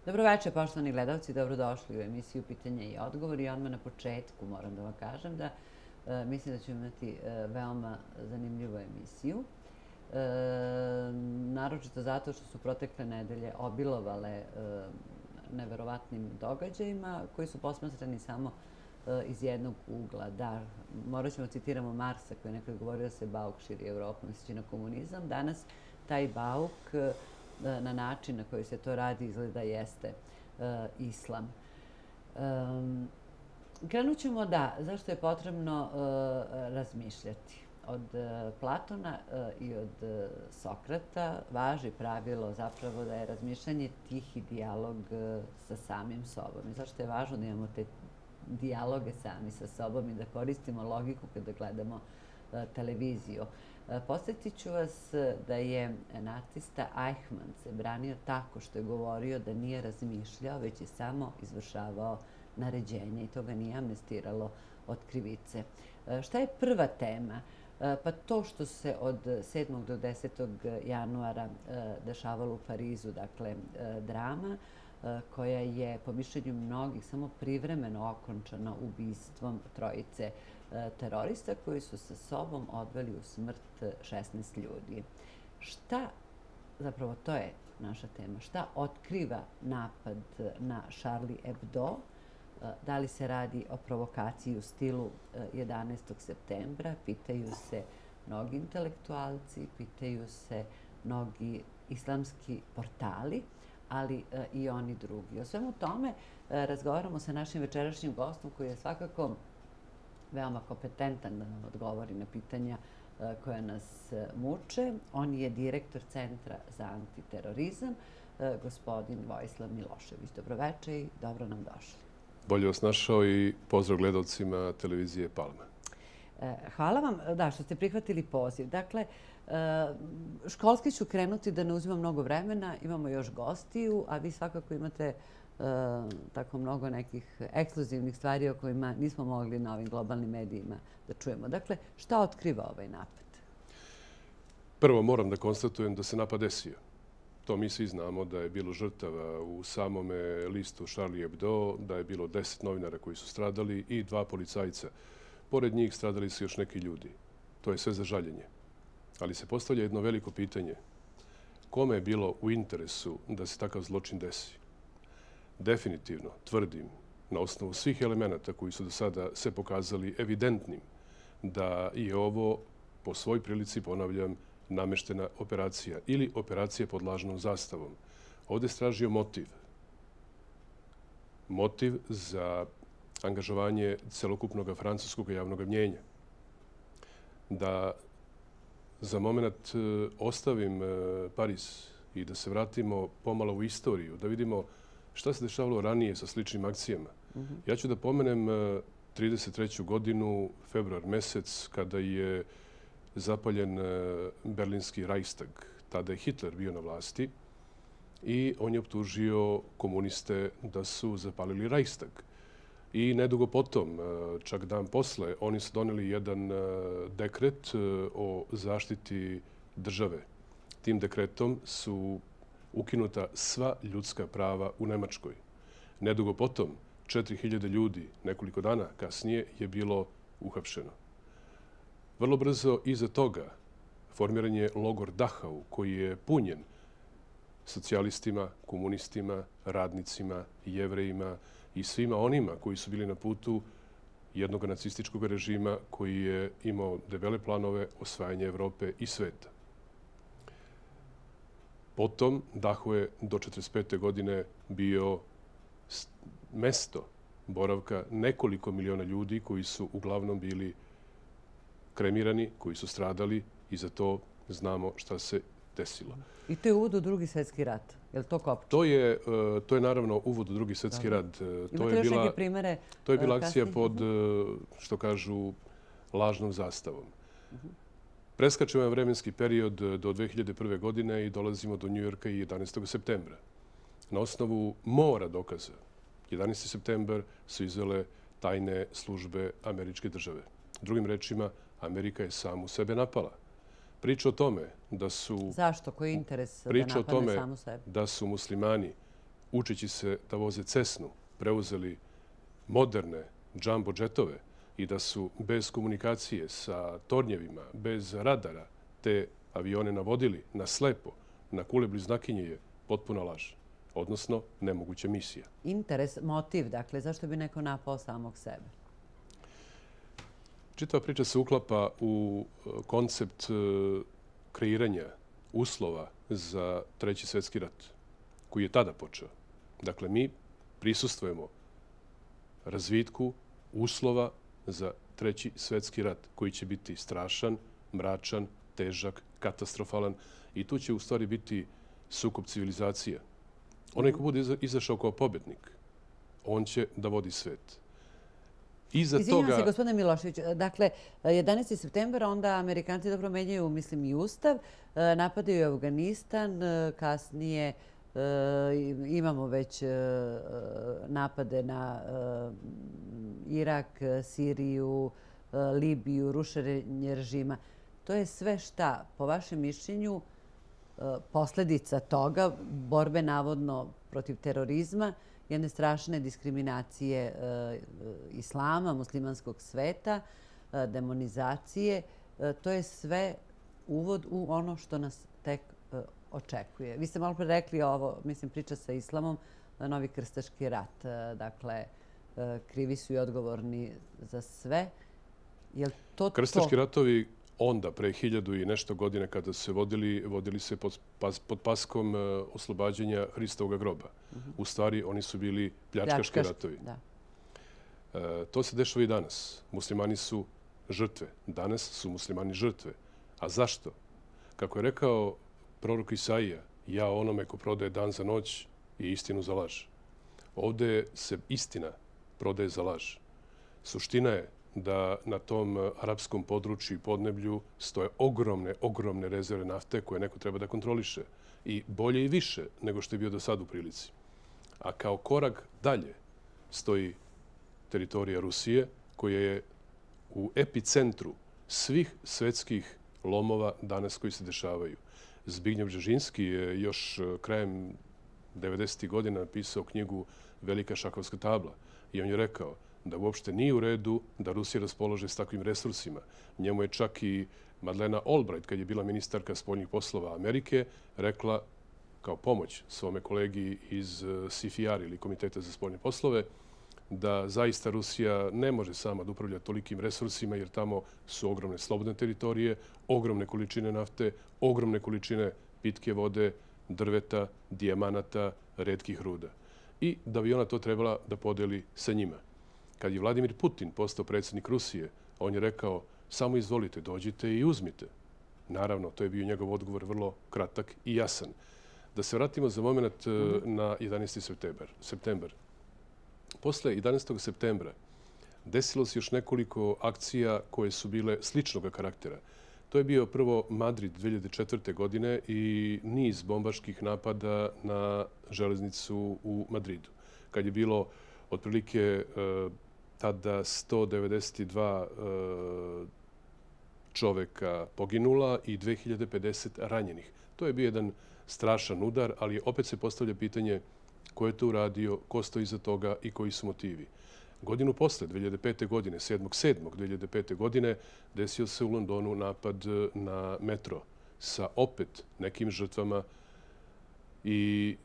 Dobroveče, poštovani gledalci, dobrodošli u emisiju Pitanja i odgovori. I odmah na početku moram da vam kažem da mislim da ćemo imati veoma zanimljivu emisiju. Naročito zato što su protekle nedelje obilovale neverovatnim događajima koji su posmatrani samo iz jednog ugla. Da, morat ćemo citiramo Marsa koji je nekad govorio da se bauk širi Evropom, misleći na komunizam. Danas taj bauk na način na koji se to radi izgleda jeste islam. Krenut ćemo zašto je potrebno razmišljati. Od Platona i od Sokrata važi pravilo zapravo da je razmišljanje tihi dijalog sa samim sobom. I zašto je važno da imamo te dijaloge sami sa sobom i da koristimo logiku kada gledamo televiziju. Podsjetit ću vas da je nacista Eichmann se branio tako što je govorio da nije razmišljao, već je samo izvršavao naređenje i to ga nije amnestiralo od krivice. Šta je prva tema? Pa to što se od 7. do 10. januara dešavalo u Parizu, dakle drama koja je po mišljenju mnogih samo privremeno okončana ubistvom trojice terorista koji su sa sobom odveli u smrt 16 ljudi. Šta, zapravo to je naša tema, šta otkriva napad na Charlie Hebdo? Da li se radi o provokaciji u stilu 11. septembra? Pitaju se mnogi intelektualci, pitaju se mnogi islamski portali, ali i oni drugi. O svemu tome razgovaramo sa našim večerašnjim gostom koji je svakako veoma kompetentan da nam odgovori na pitanja koja nas muče. On je direktor Centra za antiterorizam, gospodin Vojislav Milošević. Dobroveče i dobro nam došli. Bolje vas našao i pozdrav gledalcima televizije Palma. Hvala vam što ste prihvatili poziv. Dakle, školski ću krenuti da ne uzimam mnogo vremena, imamo još gostiju, a vi svakako imate tako mnogo nekih ekskluzivnih stvari o kojima nismo mogli na ovim globalnim medijima da čujemo. Dakle, šta otkriva ovaj napad? Prvo moram da konstatujem da se napad desio. To mi svi znamo da je bilo žrtava u samome listu Charlie Hebdo, da je bilo 10 novinara koji su stradali i 2 policajca. Pored njih stradali su još neki ljudi. To je sve za žaljenje. Ali se postavlja jedno veliko pitanje. Kome je bilo u interesu da se takav zločin desi? Definitivno tvrdim, na osnovu svih elemenata koji su do sada se pokazali evidentnim, da je ovo po svoj prilici, ponavljam, nameštena operacija ili operacija pod lažnom zastavom. Ovdje se tražio motiv. Motiv za angažovanje celokupnog francuskog javnog mnjenja. Da za moment ostavim Pariz i da se vratimo pomalo u istoriju, da vidimo šta se dešavalo ranije sa sličnim akcijama. Ja ću da pomenem 33. godinu, februar mesec, kada je zapaljen berlinski Reichstag. Tada je Hitler bio na vlasti i on je optužio komuniste da su zapalili Reichstag. I nedugo potom, čak dan posle, oni su doneli jedan dekret o zaštiti države. Tim dekretom su ukinuta sva ljudska prava u Nemačkoj. Nedugo potom, 4000 ljudi, nekoliko dana kasnije, je bilo uhapšeno. Vrlo brzo iza toga formiran je logor Dachau, koji je punjen socijalistima, komunistima, radnicima, jevrejima i svima onima koji su bili na putu jednog nacističkog režima koji je imao debele planove osvajanja Evrope i sveta. Potom Dachau je do 1945. godine bio mesto boravka nekoliko miliona ljudi koji su uglavnom bili kremirani, koji su stradali i za to znamo šta se desilo. I to je uvod u Drugi svjetski rat. Je li to kopče? To je naravno uvod u Drugi svjetski rat. Imate još neke primere? To je bila akcija pod, što kažu, lažnom zastavom. Preskačemo je vremenski period do 2001. godine i dolazimo do Njujorka i 11. septembra. Na osnovu mora dokaza, 11. septembar su izvele tajne službe američke države. Drugim rečima, Amerika je samu sebe napala. Priča o tome da su... Zašto? Koji je interes da napadne samu sebe? Da su muslimani učeći se da voze Cessnu, preuzeli moderne jumbo džetove i da su bez komunikacije sa tornjevima, bez radara, te avione navodili na slepo, na kule bliznakinje je potpuna laž, odnosno nemoguća misija. Interes, motiv, dakle, zašto bi neko napao samog sebe? Čitava priča se uklapa u koncept kreiranja uslova za Treći svjetski rat, koji je tada počeo. Dakle, mi prisustvujemo razvitku uslova za Treći svjetski rat, koji će biti strašan, mračan, težak, katastrofalan i tu će u stvari biti sukob civilizacija. Onaj ko bude izašao kao pobjednik, on će da vodi svet. Izvinjam se, gospodine Milošević. Dakle, 11. septembra, onda Amerikanci dobro menjaju, mislim, i Ustav, napadaju Afganistan, kasnije imamo već napade na Irak, Siriju, Libiju, rušenje režima. To je sve šta, po vašem mišljenju, posljedica toga, borbe navodno protiv terorizma, jedne strašne diskriminacije islama, muslimanskog sveta, demonizacije. To je sve uvod u ono što nas tek očekuje. Vi ste malo pre rekli ovo, mislim, priča sa islamom, novi krstaški rat. Dakle, krivi su i odgovorni za sve. Krstaški ratovi onda, pre 1000 i nešto godine kada se vodili se pod paskom oslobađanja Hristovog groba. U stvari, oni su bili pljačkaški ratovi. To se dešava i danas. Muslimani su žrtve. Danas su muslimani žrtve. A zašto? Kako je rekao prorok Isaija, ja onome ko prodaje dan za noć i istinu za laž. Ovdje se istina prodaje za laž. Suština je da na tom arapskom području i podneblju stoje ogromne rezerve nafte koje neko treba da kontroliše. I bolje i više nego što je bio do sad u prilici. A kao korak dalje stoji teritorija Rusije koja je u epicentru svih svetskih lomova danas koji se dešavaju. Zbignjev Bžežinski je još krajem 90. godina napisao knjigu Velika šahovska tabla i on je rekao da uopšte nije u redu da Rusija raspolože s takvim resursima. Njemu je čak i Madeleine Albright, kad je bila ministarka spoljnih poslova Amerike, rekla kao pomoć svome kolegi iz CFR ili Komiteta za spoljne poslove, da zaista Rusija ne može sama da upravlja tolikim resursima jer tamo su ogromne slobodne teritorije, ogromne količine nafte, ogromne količine pitke vode, drveta, dijamanata, retkih ruda. I da bi ona to trebala da podeli sa njima. Kad je Vladimir Putin postao predsjednik Rusije, on je rekao samo izvolite, dođite i uzmite. Naravno, to je bio njegov odgovor vrlo kratak i jasan. Da se vratimo za moment na 11. septembar. Posle 11. septembra desilo se još nekoliko akcija koje su bile sličnog karaktera. To je bio prvo Madrid 2004. godine i niz bombaških napada na železnicu u Madridu. Kad je bilo otprilike tada 192 čoveka poginula i 2050 ranjenih. To je bio jedan strašan udar, ali opet se postavlja pitanje ko je to uradio, ko stoji iza toga i koji su motivi. Godinu posle, 2005. godine, 7.7.2005. godine, desio se u Londonu napad na metro sa opet nekim žrtvama. I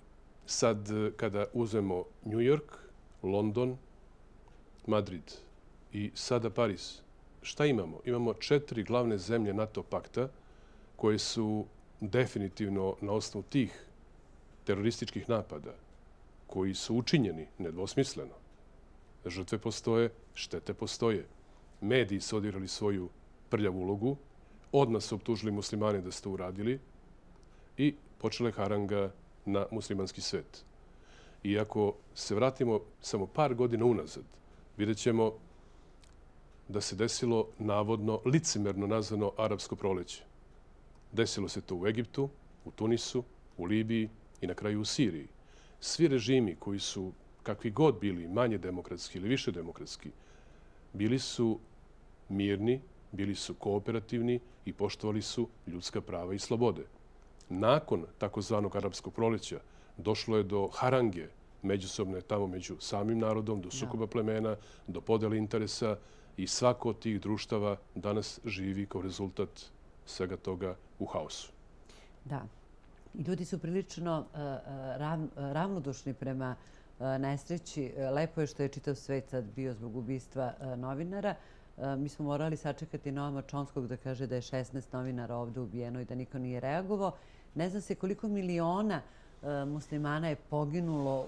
sad, kada uzmemo New York, London, Madrid i sada Paris, šta imamo? Imamo 4 glavne zemlje NATO pakta koje su definitivno na osnovu tih terorističkih napada koji su učinjeni nedvosmisleno. Žrtve postoje, štete postoje. Mediji su odigrali svoju prljavu ulogu, odmah su optužili muslimane da su to uradili i počela je haranga na muslimanski svet. I ako se vratimo samo par godina unazad, vidjet ćemo da se desilo navodno licemerno nazvano arapsko proleće. Desilo se to u Egiptu, u Tunisu, u Libiji i na kraju u Siriji. Svi režimi koji su, kakvi god bili, manje demokratski ili više demokratski, bili su mirni, bili su kooperativni i poštovali su ljudska prava i slobode. Nakon takozvanog arapskog proleća Došlo je do harange međusobne tamo među samim narodom, do sukoba plemena, do podele interesa i svako od tih društava danas živi kao rezultat svega toga u haosu. Da. I ljudi su prilično ravnodušni prema nesreći. Lepo je što je čitav svet sad bio zbog ubistva novinara. Mi smo morali sačekati Noama Chomskog da kaže da je 16 novinara ovde ubijeno i da niko nije reagovao. Ne zna se koliko miliona muslimana je poginulo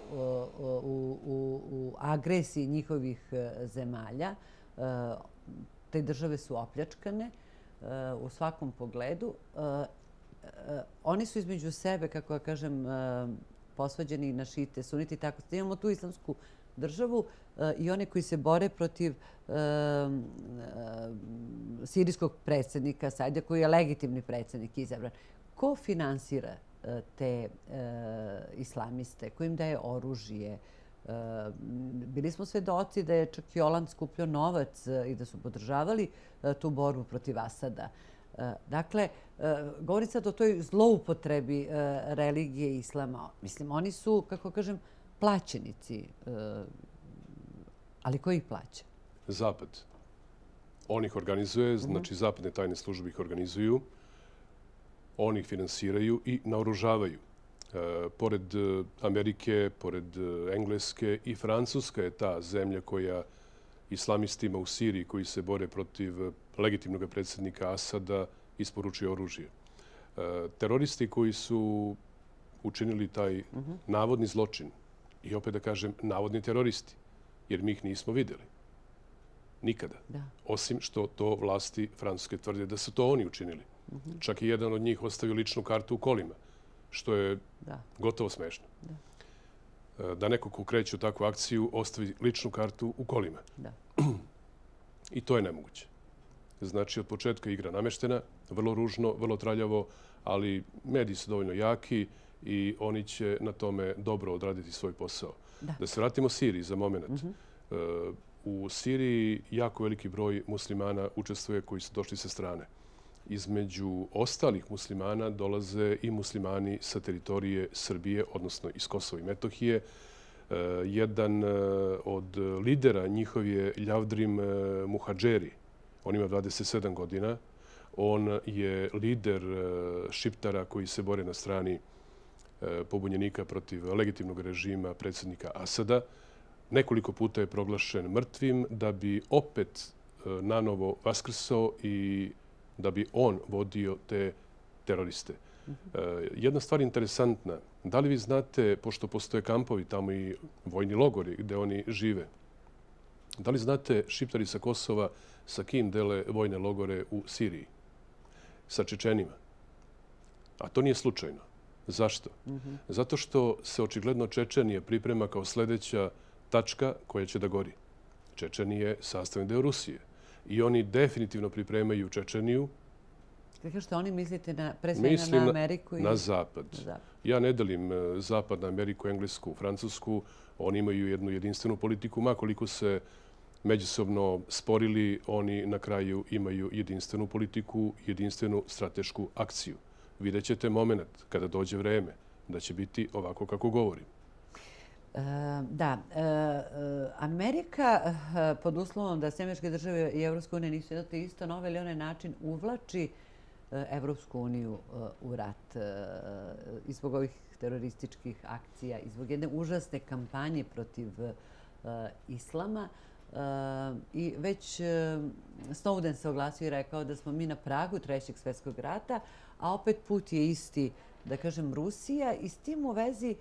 u agresiji njihovih zemalja. Te države su opljačkane u svakom pogledu. Oni su između sebe, kako ja kažem, posvađani na šite, suniti, tako da imamo tu islamsku državu i one koji se bore protiv sirijskog predsjednika Saida, koji je legitimni predsjednik izabran. Ko finansira te islamiste? Ko im daje oružje? Bili smo svedoci da je čak i Holand skupljao novac i da su podržavali tu borbu protiv Asada. Dakle, govori sad o toj zloupotrebi religije i islama. Mislim, oni su, kako kažem, plaćenici. Ali ko ih plaća? Zapad. On ih organizuje, znači zapadne tajne službe ih organizuju, oni ih finansiraju i naoružavaju. Pored Amerike, pored Engleske i Francuska je ta zemlja koja islamistima u Siriji koji se bore protiv legitimnog predsjednika Asada isporučuje oružje. Teroristi koji su učinili taj navodni zločin, i opet da kažem navodni teroristi, jer mi ih nismo vidjeli. Nikada. Osim što to vlasti Francuske tvrde da su to oni učinili. Čak i jedan od njih ostavio ličnu kartu u kolima, što je gotovo smešno. Da neko ko kreće u takvu akciju ostavi ličnu kartu u kolima. I to je nemoguće. Znači, od početka igra nameštena, vrlo ružno, vrlo traljavo, ali mediji su dovoljno jaki i oni će na tome dobro odraditi svoj posao. Da se vratimo Siriji za moment. U Siriji jako veliki broj muslimana učestvuje koji su došli sa strane. Između ostalih muslimana dolaze i muslimani sa teritorije Srbije, odnosno iz Kosova i Metohije. Jedan od lidera njihov je Ljavdrim Muhadžeri. On ima 27 godina. On je lider Šiptara koji se bore na strani pobunjenika protiv legitimnog režima predsjednika Asada. Nekoliko puta je proglašen mrtvim da bi opet nanovo vaskrsao i da bi on vodio te teroriste. Jedna stvar interesantna. Da li vi znate, pošto postoje kampovi tamo i vojni logori gde oni žive, da li znate Šiptari sa Kosova sa kim dele vojne logore u Siriji? Sa Čečenima. A to nije slučajno. Zašto? Zato što se očigledno Čečenije priprema kao sljedeća tačka koja će da gori. Čečenije je sastavni deo Rusije. I oni definitivno pripremaju Čečeniju. Kako što oni mislite pre svega na Ameriku? Na Zapad. Ja ne delim Zapad na Ameriku, Englesku, Francusku. Oni imaju jednu jedinstvenu politiku. Makoliko se međusobno sporili, oni na kraju imaju jedinstvenu politiku, jedinstvenu stratešku akciju. Vidjet ćete moment kada dođe vreme da će biti ovako kako govorim. Da. Amerika, pod uslovom da Američke države i Evropska unija nisu jedno te isto, na ovaj ili onaj način uvlači Evropsku uniju u rat i zbog ovih terorističkih akcija i zbog jedne užasne kampanje protiv islama. I već Snowden se oglasio i rekao da smo mi na pragu Trećeg svjetskog rata, a opet put je isti, da kažem, Rusija. I s tim u vezi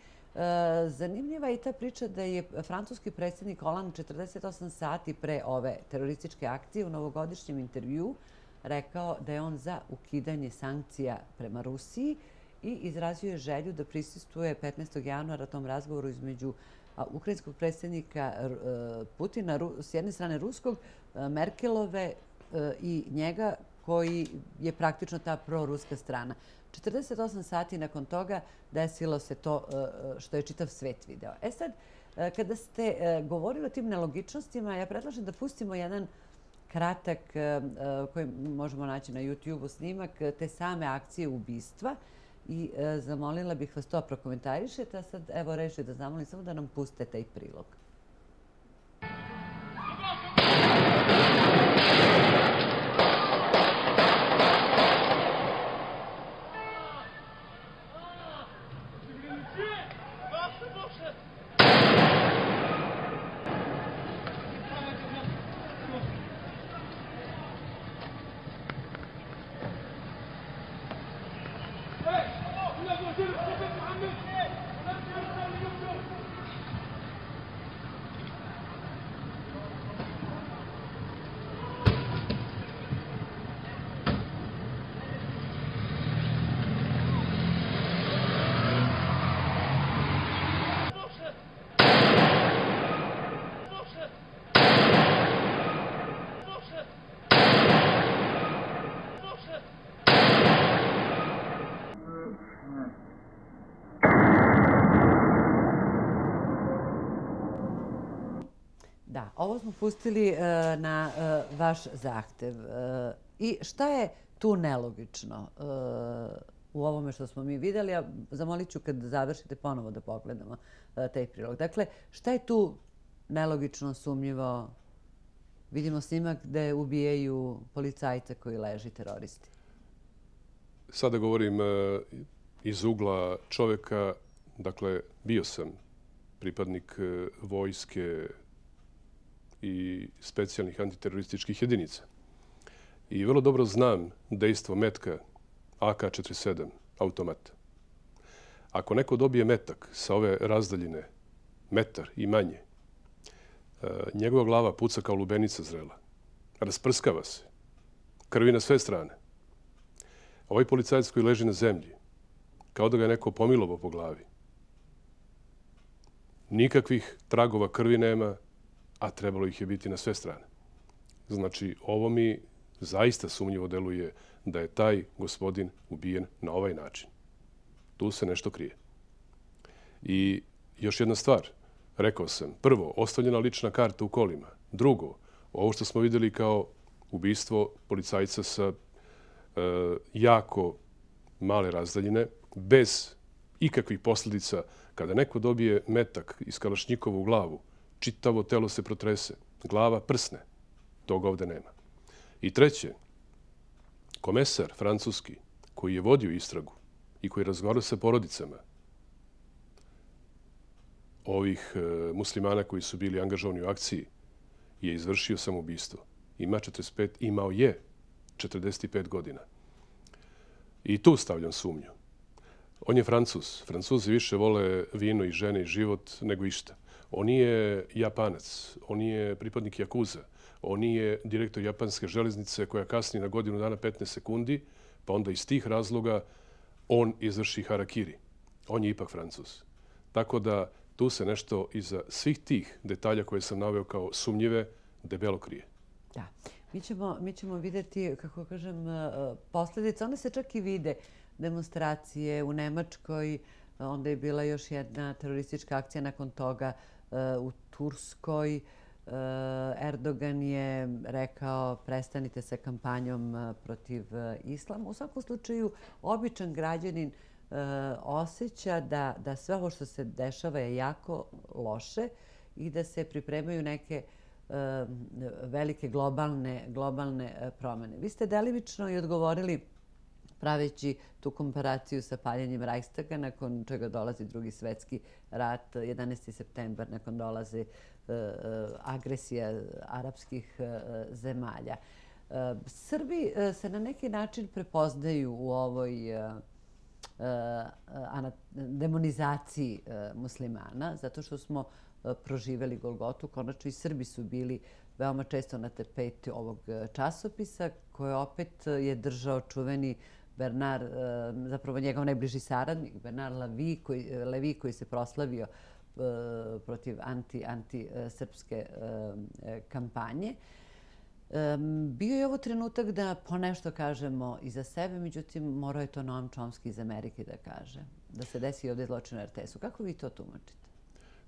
zanimljiva je i ta priča da je francuski predsjednik Holand 48 sati pre ove terorističke akcije u novogodišnjem intervju rekao da je on za ukidanje sankcija prema Rusiji i izrazio je želju da prisustvuje 15. januara tom razgovoru između ukrajinskog predsjednika Putina, s jedne strane ruskog, Merkelove i njega, koji je praktično ta proruska strana. 48 sati nakon toga desilo se to što je čitav svet video. Sad, kada ste govorili o tim nelogičnostima, ja predlažem da pustimo jedan kratak koji možemo naći na YouTube-u snimak te same akcije ubistva i zamolila bih vas to prokomentarišete, a sad evo reši da zamolim samo da nam puste taj prilog. Da, ovo smo pustili na vaš zahtev. I šta je tu nelogično u ovome što smo mi vidjeli? A zamolit ću kad završite ponovo da pogledamo taj prilog. Dakle, šta je tu nelogično, sumnjivo? Vidimo snimak gde ubijaju policajca koji leži, teroristi. Sada govorim iz ugla čovjeka, dakle, bio sam pripadnik vojske i specijalnih antiterorističkih jedinica. I vrlo dobro znam dejstvo metka AK-47 automata. Ako neko dobije metak sa ove razdaljine, metar i manje, njegova glava puca kao lubenica zrela. Rasprskava se. Krvi na sve strane. Ovaj policajac koji leži na zemlji, kao da ga je neko pomilovao po glavi. Nikakvih tragova krvi nema, a trebalo ih je biti na sve strane. Znači, ovo mi zaista sumnjivo deluje da je taj gospodin ubijen na ovaj način. Tu se nešto krije. I još jedna stvar. Rekao sam, prvo, ostavljena lična karta u kolima. Drugo, ovo što smo vidjeli kao ubistvo policajca sa jako male razdaljine, bez ikakvih posljedica. Kada neko dobije metak iz kalašnjikova u glavu, čitavo telo se protrese, glava prsne. Toga ovde nema. I treće, komesar francuski koji je vodio istragu i koji je razgovarao sa porodicama ovih muslimana koji su bili angažovani u akciji, je izvršio samoubistvo. Imao je 45 godina. I tu stavljam sumnju. On je Francuz. Francuzi više vole vino i žene i život nego išta. On nije Japanac. On nije pripadnik Jakuza. On nije direktor japanske železnice koja kasni na godinu dana 15 sekundi, pa onda iz tih razloga on izvrši harakiri. On je ipak Francuz. Tako da tu se nešto iza svih tih detalja koje sam naveo kao sumnjive debelo krije. Da. Mi ćemo vidjeti, kako kažem, posljedice. One se čak i vide. Demonstracije u Nemačkoj, onda je bila još jedna teroristička akcija nakon toga u Turskoj. Erdogan je rekao prestanite sa kampanjom protiv islama. U svakom slučaju, običan građanin osjeća da sve ovo što se dešava je jako loše i da se pripremaju neke velike globalne promjene. Vi ste delimično i odgovorili praveći tu komparaciju sa paljenjem Reichstaga, nakon čega dolazi Drugi svetski rat, 11. septembar, nakon dolazi agresija arapskih zemalja. Srbi se na neki način prepoznaju u ovoj demonizaciji muslimana, zato što smo proživjeli Golgotu. Konačno i Srbi su bili veoma često na tapeti ovog časopisa, koje opet je držao čuveni Bernard, zapravo njegov najbliži saradnik, Bernard Levi, koji se proslavio protiv antisrpske kampanje. Bio je ovo trenutak da ponešto kažemo i za sebe, međutim, morao je to Noam Chomsky iz Amerike da kaže, da se desi ovdje zločin u RTS-u. Kako vi to tumačite?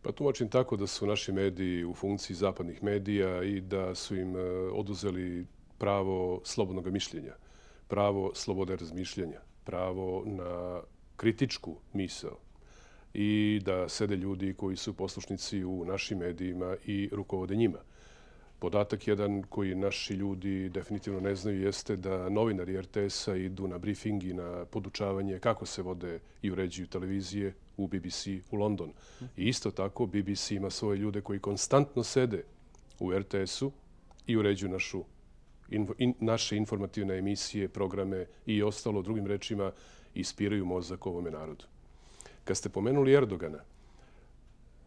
Pa tumačim tako da su naši mediji u funkciji zapadnih medija i da su im oduzeli pravo slobodnog mišljenja, pravo slobode razmišljanja, pravo na kritičku misao i da sede ljudi koji su poslušnici u našim medijima i rukovode njima. Podatak jedan koji naši ljudi definitivno ne znaju jeste da novinari RTS-a idu na briefing i na podučavanje kako se vode i uređuju televizije u BBC u London. I isto tako BBC ima svoje ljude koji konstantno sede u RTS-u i uređuju naše informativne emisije, programe i ostalo, drugim rečima, ispiraju mozak ovome narodu. Kad ste pomenuli Erdogana,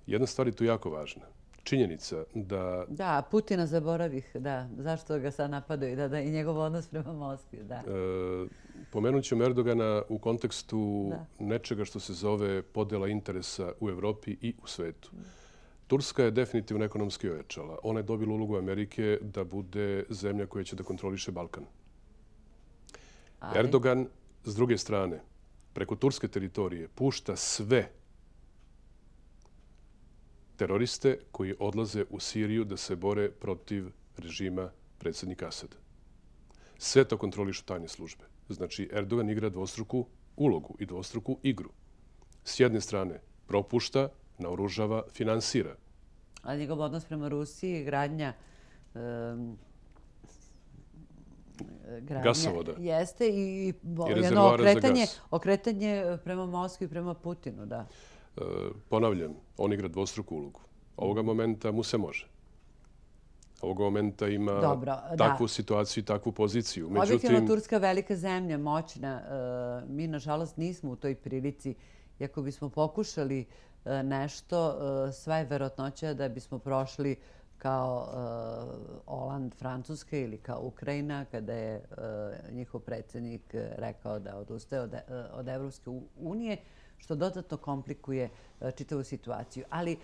jedna stvar je tu jako važna. Činjenica da... Da, Putina zaboravih, da. Zašto ga sad napadaju? Da, i njegov odnos prema Moskvi, da. Pomenut ćemo Erdogana u kontekstu nečega što se zove podela interesa u Evropi i u svetu. Turska je definitivno ekonomski ojačala. Ona je dobila ulogu Amerike da bude zemlja koja će da kontroliše Balkan. Erdogan, s druge strane, preko turske teritorije pušta sve teroriste koji odlaze u Siriju da se bore protiv režima predsjednika Asada. Sve to kontrolišu tajne službe. Znači, Erdogan igra dvostruku ulogu i dvostruku igru. S jedne strane propušta, naoružava, finansira. A njegov odnos prema Rusiji, gradnja gasovoda. Jeste i jedno okretanje prema Moskvi i prema Putinu, da. Ponavljam, on igra dvostruku ulogu. Ovoga momenta mu se može. Ovoga momenta ima takvu situaciju i takvu poziciju. Objektivno, Turska velika zemlja, moćna. Mi, nažalost, nismo u toj prilici. Iako bismo pokušali nešto, sva je verovatnoća da bismo prošli kao Oland, Francuska ili kao Ukrajina, kada je njihov predsjednik rekao da odustaje od Evropske unije, što dodatno komplikuje čitavu situaciju. Ali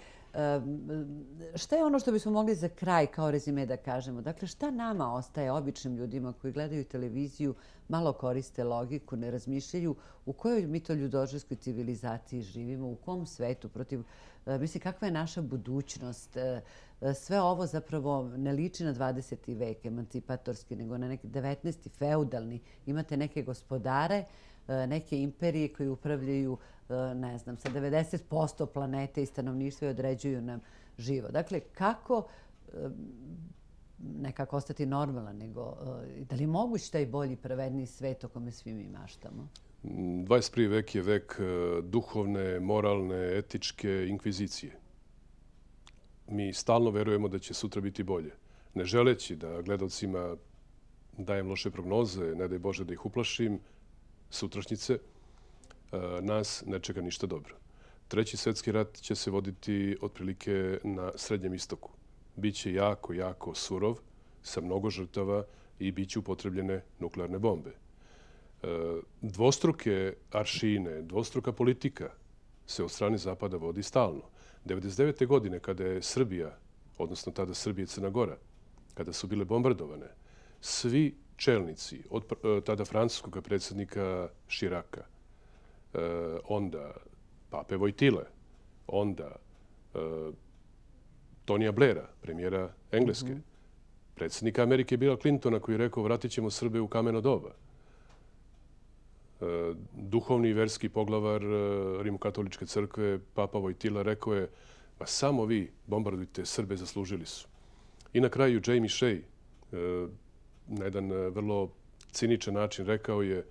šta je ono što bismo mogli za kraj kao rezime da kažemo? Dakle, šta nama ostaje, običnim ljudima koji gledaju televiziju, malo koriste logiku, ne razmišljaju u kojoj mi to ljudožerskoj civilizaciji živimo, u kom svetu, mislim, kakva je naša budućnost? Sve ovo zapravo ne liči na 20. vek emancipatorski, nego na neki 19. feudalni. Imate neke gospodare, neke imperije koji upravljaju, ne znam, sa 90% planete i stanovništva i određuju nam život. Dakle, kako nekako ostati normalan, nego da li je moguć taj bolji, pravedniji svet o kome svi mi maštamo? 21. vek je vek duhovne, moralne, etičke inkvizicije. Mi stalno verujemo da će sutra biti bolje. Ne želeći da gledalcima dajem loše prognoze, ne daj Bože da ih uplašim, sutrašnjice, nas ne čeka ništa dobro. Treći svjetski rat će se voditi otprilike na Srednjem istoku. Biće jako, jako surov, sa mnogo žrtava i bit će upotrebljene nuklearne bombe. Dvostruke aršine, dvostruka politika se od strane Zapada vodi stalno. 1999. godine, kada je Srbija, odnosno tada Srbija i Crna Gora, kada su bile bombardovane, svi čelnici, od tada francuskog predsjednika Širaka, onda pape Vojtile, onda Tonija Blaira, premijera Engleske, predsjednika Amerike Billa Clintona koji je rekao vratit ćemo Srbe u kameno doba. Duhovni i verski poglavar Rimokatoličke crkve, papa Vojtila, rekao je pa samo vi bombardujte Srbe, zaslužili su. I na kraju Jamie Shea na jedan vrlo ciničan način rekao je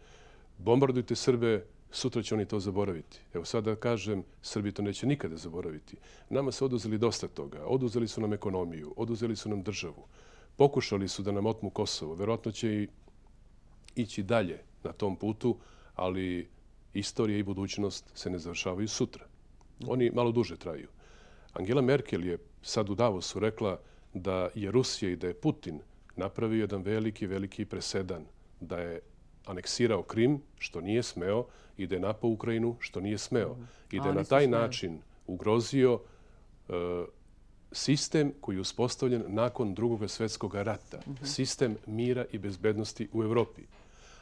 bombardujte Srbe, sutra će oni to zaboraviti. Evo sad da kažem, Srbi to neće nikada zaboraviti. Nama se oduzeli dosta toga. Oduzeli su nam ekonomiju, oduzeli su nam državu. Pokušali su da nam otmu Kosovo. Verovatno će i ići dalje na tom putu, ali istorija i budućnost se ne završavaju sutra. Oni malo duže traju. Angela Merkel je sad u Davosu rekla da je Rusija i da je Putin napravio jedan veliki, veliki presedan, da je aneksirao Krim, što nije smeo, i da je napao Ukrajinu, što nije smeo. I da je na taj način ugrozio sistem koji je uspostavljen nakon Drugog svjetskog rata. Sistem mira i bezbednosti u Evropi.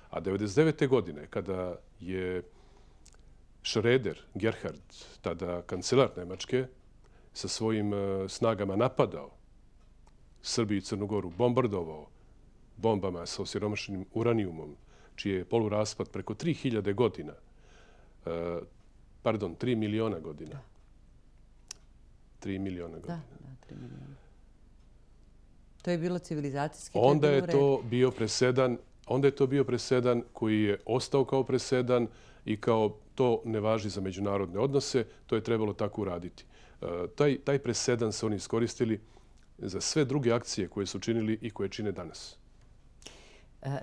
A 1999. godine, kada je Schröder, Gerhard, tada kancelar Nemačke, sa svojim snagama napadao Srbiju i Crnu Goru, bombardovao bombama sa osiromašenim uranijumom, čiji je poluraspad preko 3000 godina Pardon, 3 miliona godina. 3 miliona godina. Da, 3 miliona. To je bilo civilizacijski. Onda je to bio presedan koji je ostao kao presedan i kao to ne važi za međunarodne odnose, to je trebalo tako uraditi. Taj presedan se oni iskoristili za sve druge akcije koje su činili i koje čine danas.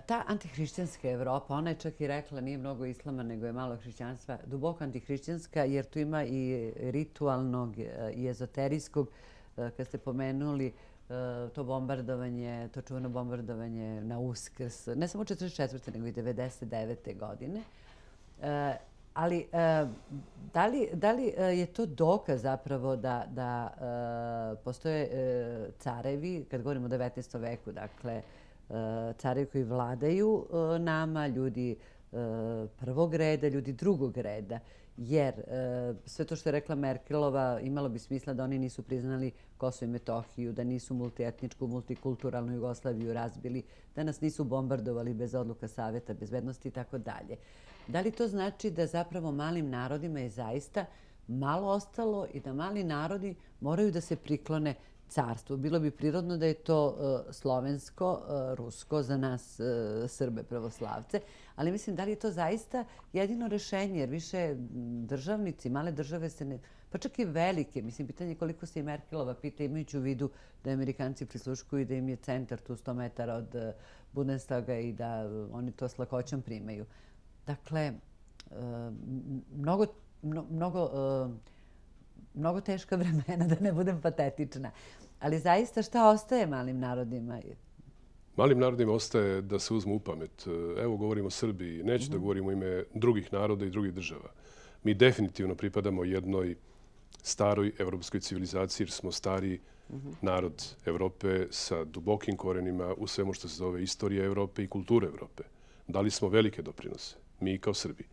Ta antihrišćanska Evropa, ona je čak i rekla nije mnogo islama nego je malo hrišćanstva, duboko antihrišćanska jer tu ima i ritualnog i ezoterijskog. Kad ste pomenuli to bombardovanje, to čuveno bombardovanje na Uskrs, ne samo 1944. nego i 1999. godine. Ali da li je to dokaz zapravo da postoje carevi, kad govorimo o 19. veku, dakle, carevi koji vladaju nama, ljudi prvog reda, ljudi drugog reda. Jer sve to što je rekla Merkelova imalo bi smisla da oni nisu priznali Kosovo i Metohiju, da nisu multietničku, multikulturalnu Jugoslaviju razbili, da nas nisu bombardovali bez odluka Saveta bezbednosti i tako dalje. Da li to znači da zapravo malim narodima je zaista malo ostalo i da mali narodi moraju da se priklone carstvu? Bilo bi prirodno da je to slovensko, rusko, za nas Srbe pravoslavce, ali mislim da li je to zaista jedino rešenje, jer više državnici, male države se ne... Pa čak i velike, mislim, pitanje je koliko se i Merkelova pita imajući u vidu da Amerikanci prisluškuju i da im je centar tu 100 metara od Bundestaga i da oni to s lakoćom primaju. Dakle, mnogo teška vremena, da ne budem patetična. Ali zaista šta ostaje malim narodima? Malim narodima ostaje da se uzmu u pamet. Evo, govorimo o Srbiji. Neću da govorimo ime drugih naroda i drugih država. Mi definitivno pripadamo jednoj staroj evropskoj civilizaciji jer smo stari narod Evrope sa dubokim korenima u svemu što se zove istorija Evrope i kultura Evrope. Dali smo velike doprinose, mi kao Srbi.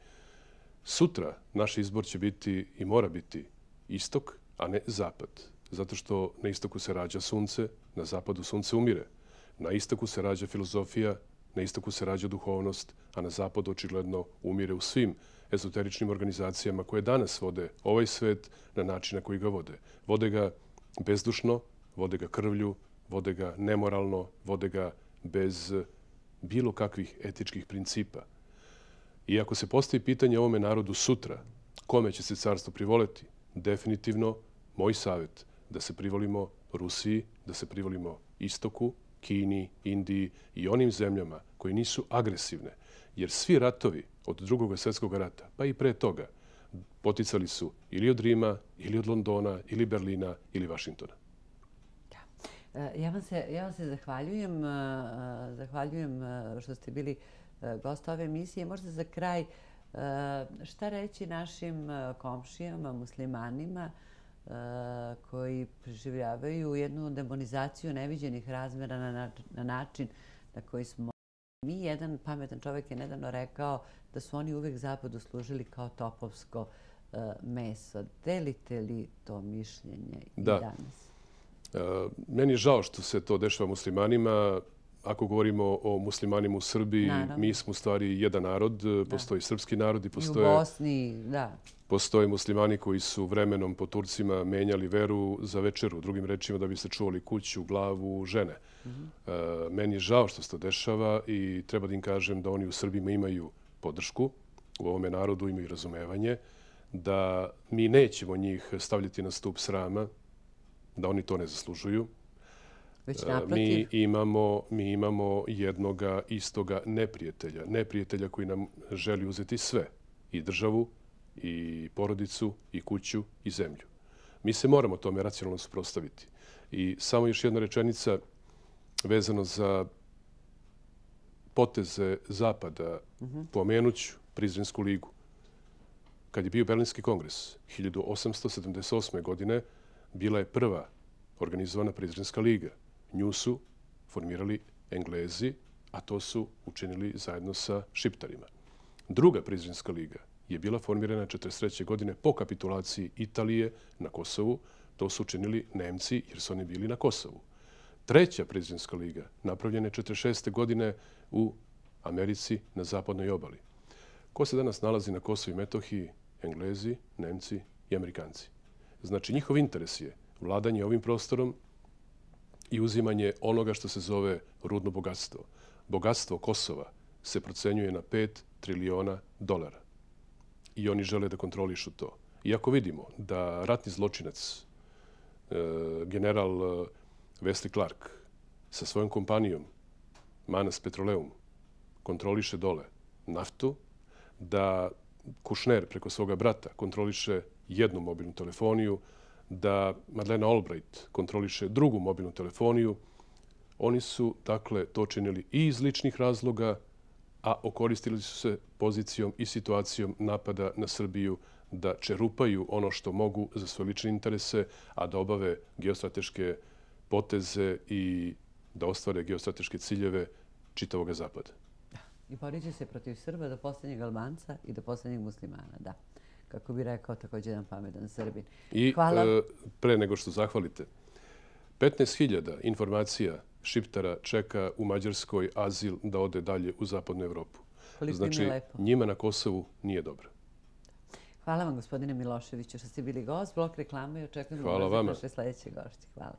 Sutra naš izbor će biti i mora biti istok, a ne zapad. Zato što na istoku se rađa sunce, na zapadu sunce umire. Na istoku se rađa filozofija, na istoku se rađa duhovnost, a na zapadu očigledno umire u svim ezoteričnim organizacijama koje danas vode ovaj svet na način na koji ga vode. Vode ga bezdušno, vode ga krvlju, vode ga nemoralno, vode ga bez bilo kakvih etičkih principa. I ako se postavi pitanje ovome narodu sutra, kome će se carstvo privoleti, definitivno moj savjet da se privolimo Rusiji, da se privolimo Istoku, Kini, Indiji i onim zemljama koji nisu agresivne. Jer svi ratovi od Drugog svjetskog rata, pa i pre toga, poticali su ili od Rima, ili od Londona, ili Berlina, ili Vašingtona. Ja vam se zahvaljujem. Zahvaljujem što ste bili gost ove emisije. Možda za kraj šta reći našim komšijama, muslimanima koji preživljavaju jednu demonizaciju neviđenih razmjera na način na koji smo mi. Jedan pametan čovjek je nedavno rekao da su oni uvek zapadu služili kao topovsko meso. Delite li to mišljenje i danas? Meni je žao što se to dešava muslimanima. Ako govorimo o muslimanima u Srbiji, mi smo u stvari jedan narod. Postoji srpski narod i postoje... I u Bosni, da. Postoje muslimani koji su vremenom po Turcima menjali veru za večeru, drugim rečima da bi se čuvali kuću, glavu, žene. Meni je žao što se to dešava i treba da im kažem da oni u Srbima imaju podršku, u ovome narodu imaju razumevanje, da mi nećemo njih stavljati na stup srama, da oni to ne zaslužuju. Mi imamo jednoga istoga neprijatelja. Neprijatelja koji nam želi uzeti sve. I državu, i porodicu, i kuću, i zemlju. Mi se moramo tome racionalno suprotstaviti. I samo još jedna rečenica vezano za poteze Zapada. Pomenuću Prizrensku ligu. Kad je bio Berlinski kongres 1878. godine, bila je prva organizovana Prizrenska liga. Nju su formirali Englezi, a to su učinili zajedno sa Šiptarima. Druga Prizrenska liga je bila formirana 1943. godine po kapitulaciji Italije na Kosovu. To su učinili Nemci jer su oni bili na Kosovu. Treća Prizrenska liga napravljena je 1946. godine u Americi na zapadnoj obali. Ko se danas nalazi na Kosovu i Metohiji? Englezi, Nemci i Amerikanci. Znači, njihov interes je vladanje ovim prostorom i uzimanje onoga što se zove rudno bogatstvo. Bogatstvo Kosova se procenjuje na 5 triliona dolara. I oni žele da kontrolišu to. Iako vidimo da ratni zločinac, general Wesley Clark, sa svojom kompanijom Manas Petroleum kontroliše dole naftu, da Kušner preko svoga brata kontroliše jednu mobilnu telefoniju, da Madeleine Albright kontroliše drugu mobilnu telefoniju. Oni su, dakle, to činili i iz ličnih razloga, a okoristili su se pozicijom i situacijom napada na Srbiju da čerupaju ono što mogu za svoje lične interese, a da obave geostrateške poteze i da ostvare geostrateške ciljeve čitavog zapada. I borit će se protiv Srba do posljednjeg Albanca i do posljednjeg muslimana, da. Kako bi rekao također jedan pametan Srbin. I pre nego što zahvalite, 15.000 informacija Šiptara čeka u Mađarskoj azil da ode dalje u zapadnu Evropu. Znači, njima na Kosovu nije dobro. Hvala vam, gospodine Miloševiću, što ste bili gost. Blok reklame i očekujemo naše sljedeće gošće. Hvala.